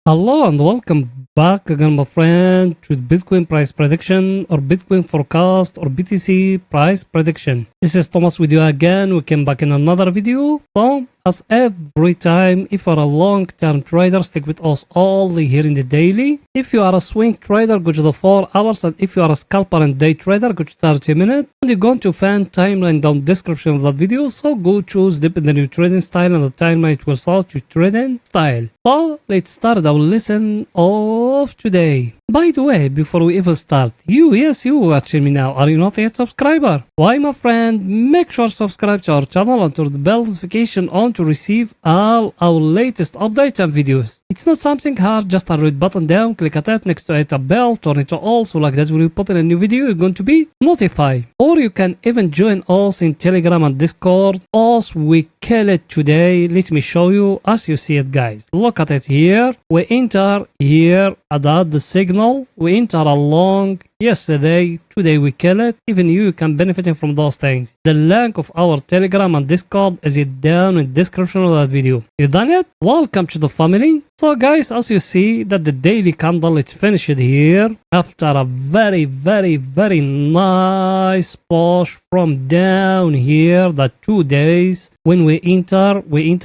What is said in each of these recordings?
Hello and welcome back again, my friend, to the Bitcoin price prediction or Bitcoin forecast or BTC price prediction. This is Thomas with you again. We came back in another video. So, as every time, if you're a long-term trader, stick with us only here in the daily. If you are a swing trader, go to the 4 hours. And if you are a scalper and day trader, go to 30 minutes. And you're going to find timeline down description of that video. So go choose depending on your trading style and the timeline it will start your trading style. So let's start our lesson of today. By the way, before we even start, you watching me now, are you not yet subscriber? Why, my friend, make sure to subscribe to our channel and turn the bell notification on to receive all our latest updates and videos. It's not something hard, just a red button down, click at it, next to it a bell, turn it to all, so like that when we put in a new video, you're going to be notified. Or you can even join us in Telegram and Discord. Us, we kill it today. Let me show you as you see it, guys. Look at it here. We enter here at the signal. We enter along yesterday. Today we kill it. Even you can benefit from those things. The link of our Telegram and Discord is down in the description of that video. You done it? Welcome to the family. So guys, as you see that the daily candle is finished here after a very nice push from down here, that 2 days. When we enter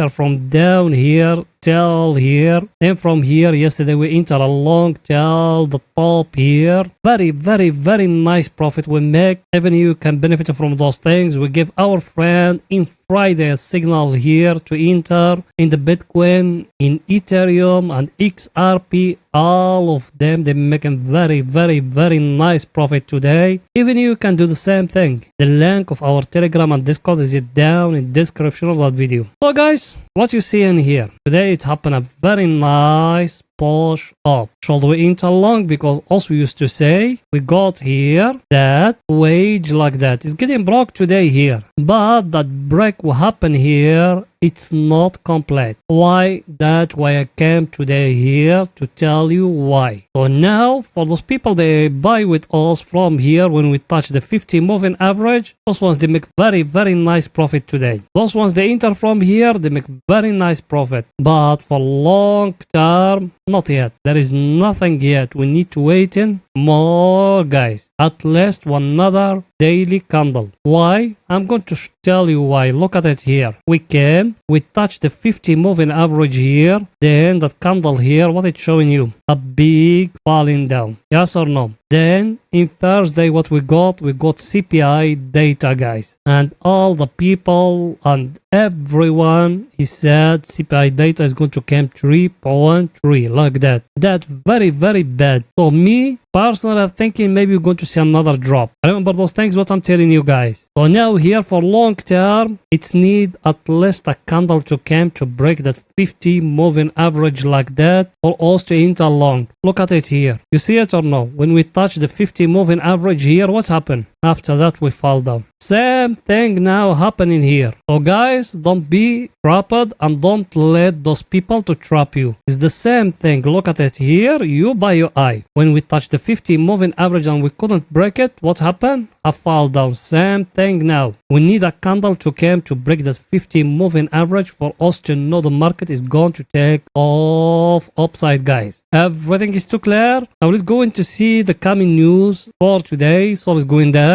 from down here till here, and from here yesterday we enter along till the top here. Very nice profit we make. Even you can benefit from those things. We give our friend in Friday a signal here to enter in the Bitcoin, in Ethereum and XRP. All of them, they're making very nice profit today. Even you can do the same thing. The link of our Telegram and Discord is down in the description of that video. So guys, what you see in here today, it happened a very nice push up. Should we enter long? Because also we used to say we got here that wage like that. It's getting broke today here, but that break will happen here. It's not complete. Why? That's why I came today here to tell you why. So now for those people they buy with us from here when we touch the 50 moving average, those ones they make very nice profit today. Those ones they enter from here, they make very nice profit. But for long term, not yet. There is nothing yet. We need to wait in more, guys. At least one another daily candle. Why? I'm going to tell you why. Look at it here. We came, we touched the 50 moving average here. Then that candle here, what it's showing you? A big falling down. Yes or no? Then in Thursday, what we got CPI data, guys. And all the people and everyone, he said CPI data is going to come 3.3 like that. That's very bad. So me, personally, I'm thinking maybe we're going to see another drop. Remember those things, what I'm telling you guys. So now here for long term, it's need at least a candle to come to break that 50 moving average like that for us to enter long. Look at it here. You see it or no? When we touch the 50 moving average here, what happened? After that, we fall down. Same thing now happening here. So guys, don't be trapped and don't let those people to trap you. It's the same thing. Look at it here. You by your eye. When we touch the 50 moving average and we couldn't break it, what happened? A fall down. Same thing now. We need a candle to come to break that 50 moving average for us to know the market is going to take off upside, guys. Everything is too clear. Now let's go into see the coming news for today. So let's go in there.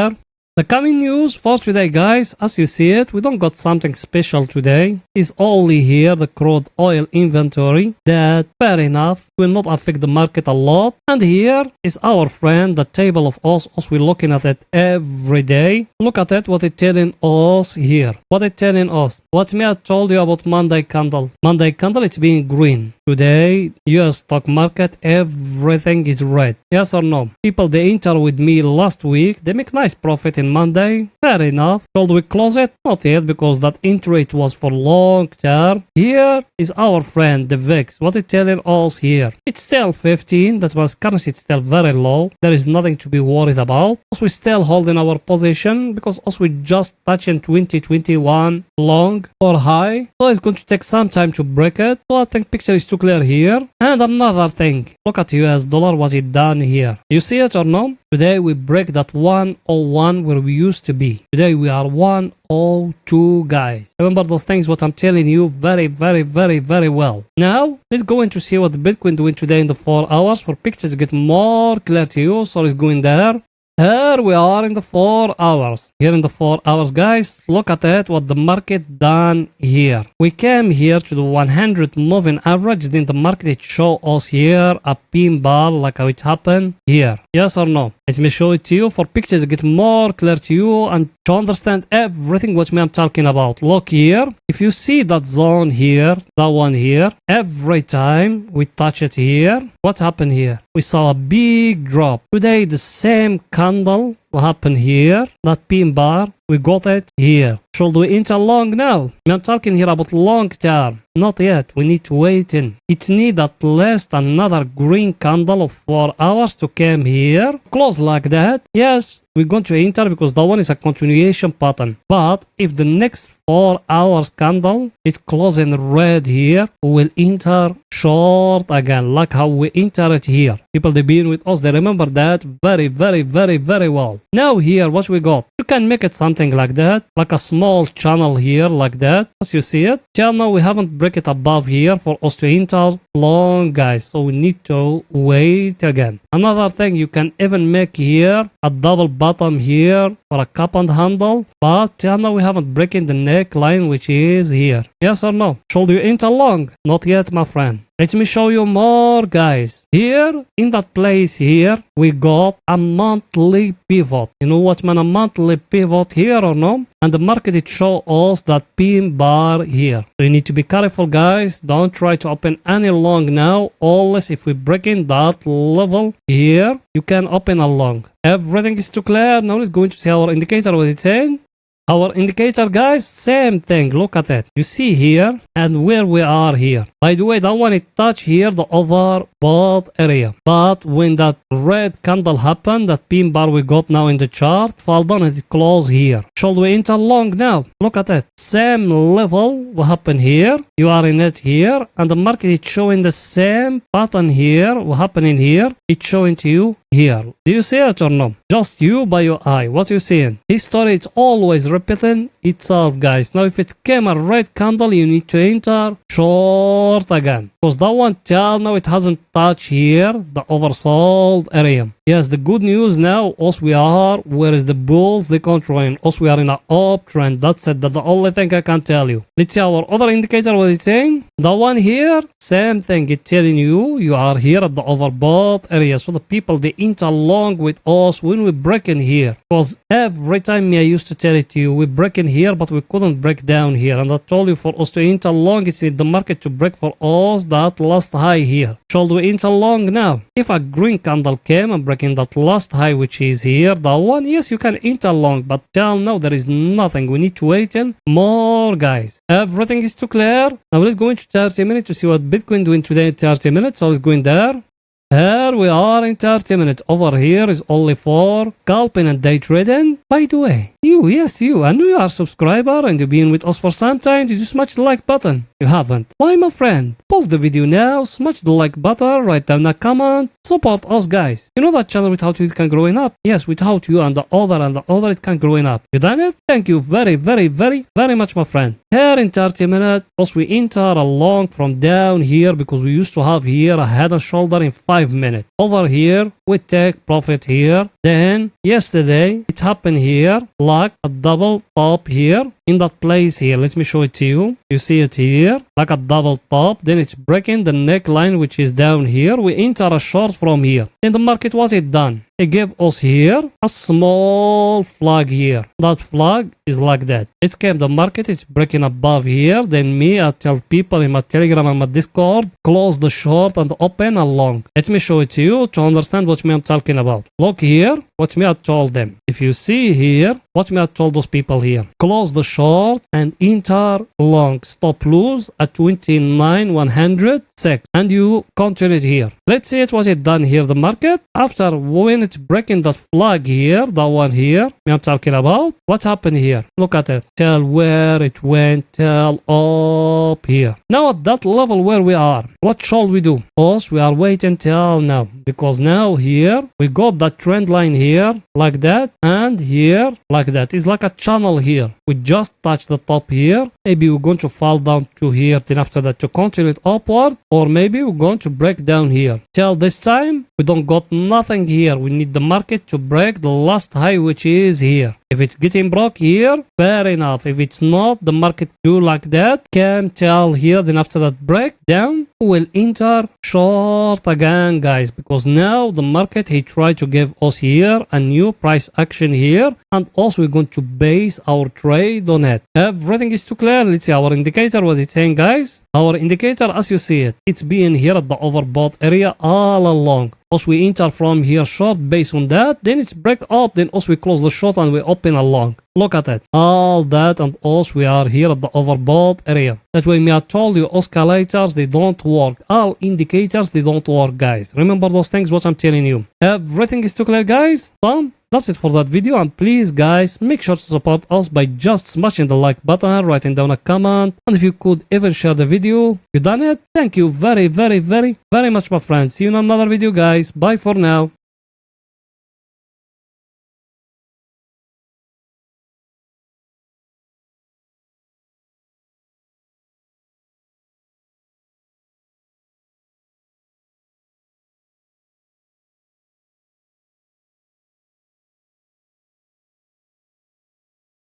The coming news for today, guys, as you see it, we don't got something special today. It's only here the crude oil inventory that, fair enough, will not affect the market a lot. And here is our friend, the table of us we're looking at it every day. Look at it, what it's telling us here. What it's telling us. What me I told you about Monday candle. Monday candle, it's being green. Today, US stock market, everything is red. Yes or no? People, they enter with me last week. They make nice profit in Monday. Fair enough. Should we close it? Not yet, because that entry it was for long term. Here is our friend, the VIX. What it's telling us here. It's still 15. That was currency. It's still very low. There is nothing to be worried about. As we still holding our position, because as we just touching 2021 long or high. So it's going to take some time to break it. So I think picture is too too clear here. And another thing, look at US dollar, what it done here. You see it or no? Today we break that 101 where we used to be. Today we are 102, guys. Remember those things what I'm telling you very well. Now let's go in to see what the Bitcoin doing today in the 4 hours for pictures get more clear to you. So let's go in there. Here we are in the 4 hours. Here in the 4 hours, guys, look at it, what the market done here. We came here to the 100 moving average, then the market it show us here a pin bar like how it happened here. Yes or no? Let me show it to you for pictures get more clear to you and to understand everything what I'm talking about. Look here. If you see that zone here, that one here, every time we touch it here, what happened here? We saw a big drop. Today the same candle what happened here, that pin bar, we got it here. Should we enter long now? I'm talking here about long term. Not yet, we need to wait in. It need at least another green candle of 4 hours to come here. Close like that. Yes, we're going to enter because that one is a continuation pattern. But if the next 4 hours candle is closing red here, we will enter short again, like how we enter it here. People they been with us, they remember that very well. Now here, what we got? You can make it something like that, like a small channel here, like that, as you see it. Till now we haven't break it above here for us to enter long, guys, so we need to wait again. Another thing, you can even make here a double bottom here for a cup and handle, but till now we haven't breaking the neckline which is here. Yes or no? Should you enter long? Not yet, my friend. Let me show you more, guys. Here, in that place here, we got a monthly pivot. You know what, man, a monthly pivot here or no? And the market, it show us that pin bar here. So you need to be careful, guys. Don't try to open any long now. Unless if we break in that level here, you can open a long. Everything is too clear. Now let's go into see our indicator, what it's saying. Our indicator, guys, same thing. Look at it. You see here and where we are here. By the way, that one it touch here the overbought area. But when that red candle happened, that pin bar we got now in the chart fall down and it close here. Should we enter long now? Look at it. Same level what happened here. You are in it here, and the market is showing the same pattern here. What happening here? It's showing to you here. Do you see it or no? Just you by your eye. What you seeing? History it's always repeating itself, guys. Now if it came a red candle, you need to enter short again, because that one till now it hasn't touched here the oversold area. Yes, the good news now, us we are where is the bulls they controlling. Us we are in an uptrend. That's it. That's the only thing I can tell you. Let's see our other indicator, what it's saying. The one here, same thing. It's telling you you are here at the overbought area. So the people they enter along with us when we break in here. Because every time I used to tell it to you, we break in here, but we couldn't break down here. And I told you for us to enter long, it's in the market to break for us that last high here. Should we enter long now? If a green candle came and break in that last high which is here, that one, yes, you can enter long, but till now there is nothing. We need to wait in more, guys. Everything is too clear. Now let's go into 30 minutes to see what Bitcoin doing today in 30 minutes. So let's go in there. Here we are in 30 minutes. Over here is only for scalping and day trading. By the way, yes, I know you are a subscriber and you've been with us for some time. Did you smash the like button? You haven't. Why, my friend? Pause the video now, smash the like button, write down a comment, support us, guys. You know that channel without you it can growing up? Yes, without you and the other it can growing up. You done it? Thank you very much, my friend. Here in 30 minutes, as we enter along from down here, because we used to have here a head and shoulder in 5 minutes. Over here, we take profit here. Then, yesterday, it happened here, like a double top here, in that place here. Let me show it to you. You see it here, like a double top. Then it's breaking the neckline, which is down here. We enter a short from here. In the market, what's it done? It gave us here a small flag here. That flag is like that. It came the market, it's breaking above here. Then me, I tell people in my Telegram and my Discord, close the short and open a long. Let me show it to you to understand what me I'm talking about. Look here, what me I told them. If you see here, what me I told those people here, close the short and enter long, stop lose at 29,106, and you counter it here. Let's see it was it done here, the market, after when it's breaking that flag here, that one here, I'm talking about, what happened here? Look at it, tell where it went, tell up here. Now at that level where we are, what shall we do? Us, we are waiting till now, because now here, we got that trend line here, like that, and here, like that. It's like a channel here. We just touch the top here. Maybe we're going to fall down to here, then after that to continue it upward, or maybe we're going to break down here. Till this time, we don't got nothing here. We need the market to break the last high, which is here. If it's getting broke here, fair enough. If it's not, the market do like that, can tell here, then after that break down, we'll enter short again, guys, because now the market, he tried to give us here a new price action here, and also we're going to base our trade on it. Everything is too clear. Let's see our indicator, what it's saying, guys. Our indicator, as you see it, it's being here at the overbought area all along. Also we enter from here short based on that, then it's break up, then also we close the short and we open along. Look at it, all that, and also we are here at the overbought area. That way me I told you, oscillators, they don't work. All indicators, they don't work, guys. Remember those things, what I'm telling you. Everything is too clear, guys. That's it for that video, and please guys, make sure to support us by just smashing the like button, writing down a comment, and if you could even share the video. You done it? Thank you very much, my friends. See you in another video, guys. Bye for now.